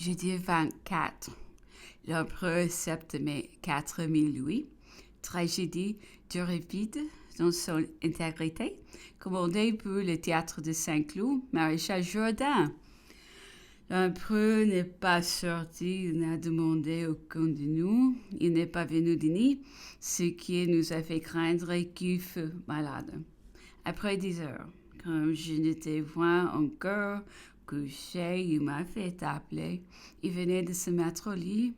Tragédie 24. L'empereur Septime IV Louis. Tragédie d'Euripide dans son intégrité, commandée pour le théâtre de Saint-Cloud, maréchal Jourdain. L'empereur n'est pas sorti, il n'a demandé aucun de nous, il n'est pas venu dîner, ce qui nous a fait craindre qu'il fût malade. Après 10 heures, comme je n'étais point encore couché, il m'a fait appeler. Il venait de se mettre au lit.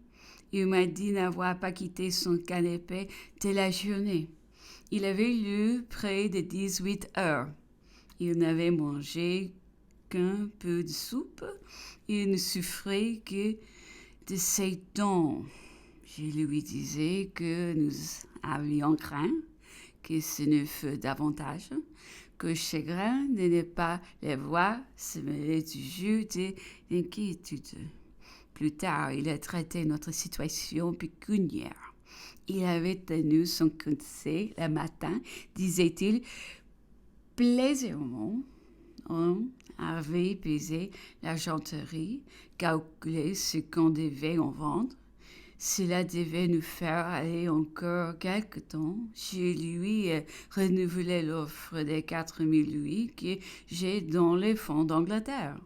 Il m'a dit n'avoir pas quitté son canapé de la journée. Il avait eu près de 18 heures. Il n'avait mangé qu'un peu de soupe. Il ne souffrait que de ses dents. Je lui disais que nous avions craint que ce ne fût davantage, que chagrin de ne pas les voir se mêler du jeu d'inquiétude. Plus tard, il a traité notre situation pécuniaire. Il avait tenu son conseil le matin, disait-il, plaisamment. On avait pesé l'argenterie, calculé ce qu'on devait en vendre. Cela devait nous faire aller encore quelque temps. Je lui ai renouvelé l'offre des 4000 louis que j'ai dans les fonds d'Angleterre.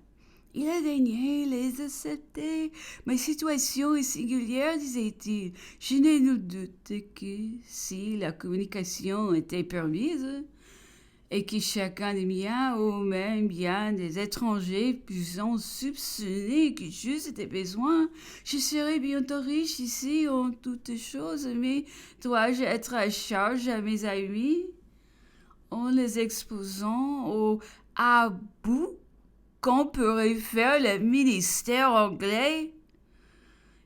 Il a daigné les accepter. Ma situation est singulière, disait-il. Je n'ai nul doute que si la communication était permise, et que chacun des miens, ou même bien des étrangers, puissant soupçonner que j'eusse des besoins, je serais bientôt riche ici en toutes choses, mais dois-je être à charge à mes amis en les exposant au bout qu'on pourrait faire le ministère anglais?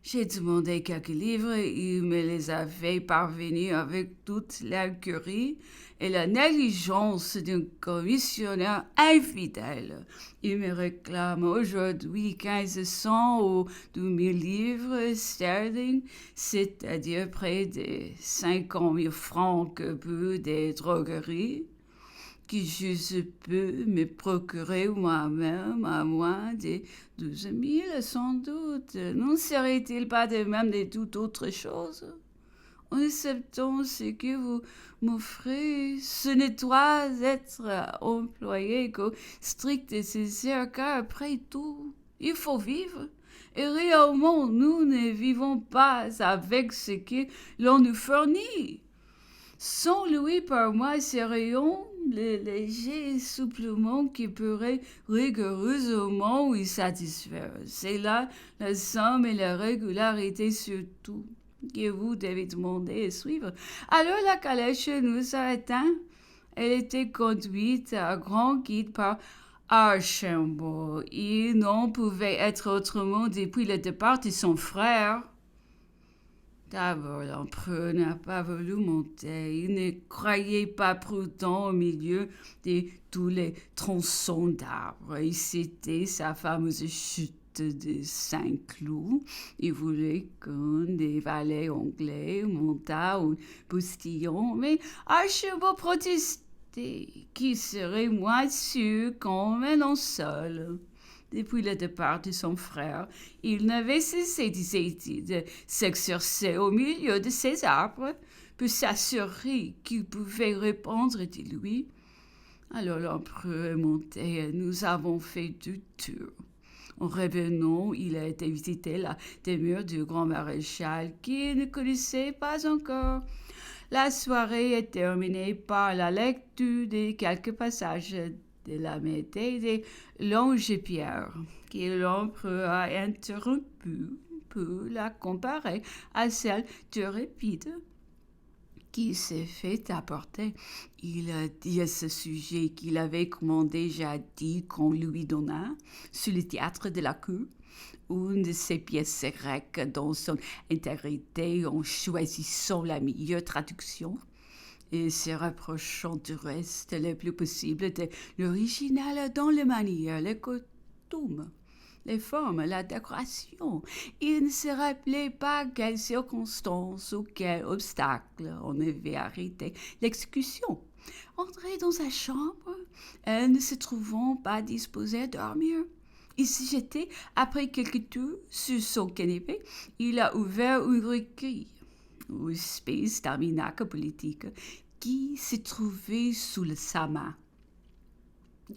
J'ai demandé quelques livres, il me les a fait parvenir avec toute l'incurie et la négligence d'un commissionnaire infidèle. Il me réclame aujourd'hui 1500 ou 2000 livres sterling, c'est-à-dire près de 50 000 francs que peu des drogueries, que je peux me procurer moi-même à moins de 12 000 sans doute. N'en serait-il pas de même de toute autre chose? En acceptant ce que vous m'offrez, ce ne doit être employé qu'au strict nécessaire, car après tout, il faut vivre. Et réellement, nous ne vivons pas avec ce que l'on nous fournit. 100 louis par mois serions le léger supplément qui pourrait rigoureusement y satisfaire. C'est là la somme et la régularité surtout que vous devez demander et suivre. Alors la calèche nous a atteint. Elle était conduite à grand guide par Archambault. Il n'en pouvait être autrement depuis le départ de son frère. D'abord, l'empereur n'a pas voulu monter. Il ne croyait pas prudent au milieu de tous les tronçons d'arbres. Et c'était sa fameuse chute de Saint-Cloud. Il voulait qu'un des valets anglais montât au postillon, mais Archambault protestait qu'il serait moins sûr qu'en menant seul. Depuis le départ de son frère, il n'avait cessé, disait-il, de s'exercer au milieu de ces arbres pour s'assurer qu'il pouvait répondre de lui. Alors l'empereur est monté et nous avons fait du tour. En revenant, il a été visiter la demeure du grand maréchal qu'il ne connaissait pas encore. La soirée est terminée par la lecture de quelques passages de la médaille des Longipierre, que l'empereur a interrompu pour la comparer à celle d'Euripide, qui s'est fait apporter. Il a dit à ce sujet qu'il avait commandé jadis qu'on lui donna, sur le théâtre de la cour, une de ses pièces grecques dans son intégrité en choisissant la meilleure traduction et se rapprochant du reste le plus possible de l'original dans les manières, les coutumes, les formes, la décoration. Il ne se rappelait pas quelles circonstances ou quel obstacle en avait arrêté l'exécution. Entré dans sa chambre, elle ne se trouvant pas disposée à dormir, Il s'est jeté après quelques tours sur son canapé. Il a ouvert une recueil, une espèce d'arminaque politique qui se trouvait sous sa main.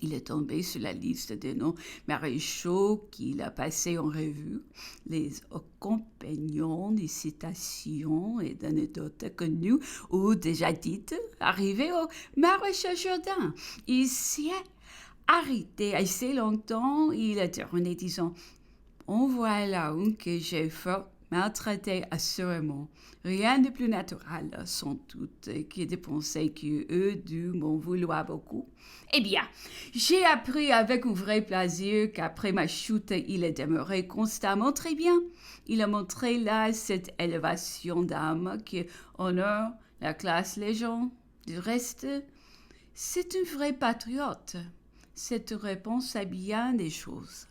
Il est tombé sur la liste des noms maréchaux qu'il a passés en revue, les compagnons des citations et d'anecdotes connues ou déjà dites, arrivé au maréchal Jourdain. Il s'y est arrêté assez longtemps, il a terminé disant « En voilà un que j'ai fort maltraité assurément. Rien de plus naturel, sans doute, que de penser qu'eux dû m'en vouloir beaucoup. Eh bien, j'ai appris avec un vrai plaisir qu'après ma chute, il est demeuré constamment très bien. Il a montré là cette élévation d'âme qui honore la classe légende. Du reste, c'est un vrai patriote. Cette réponse a bien des choses. »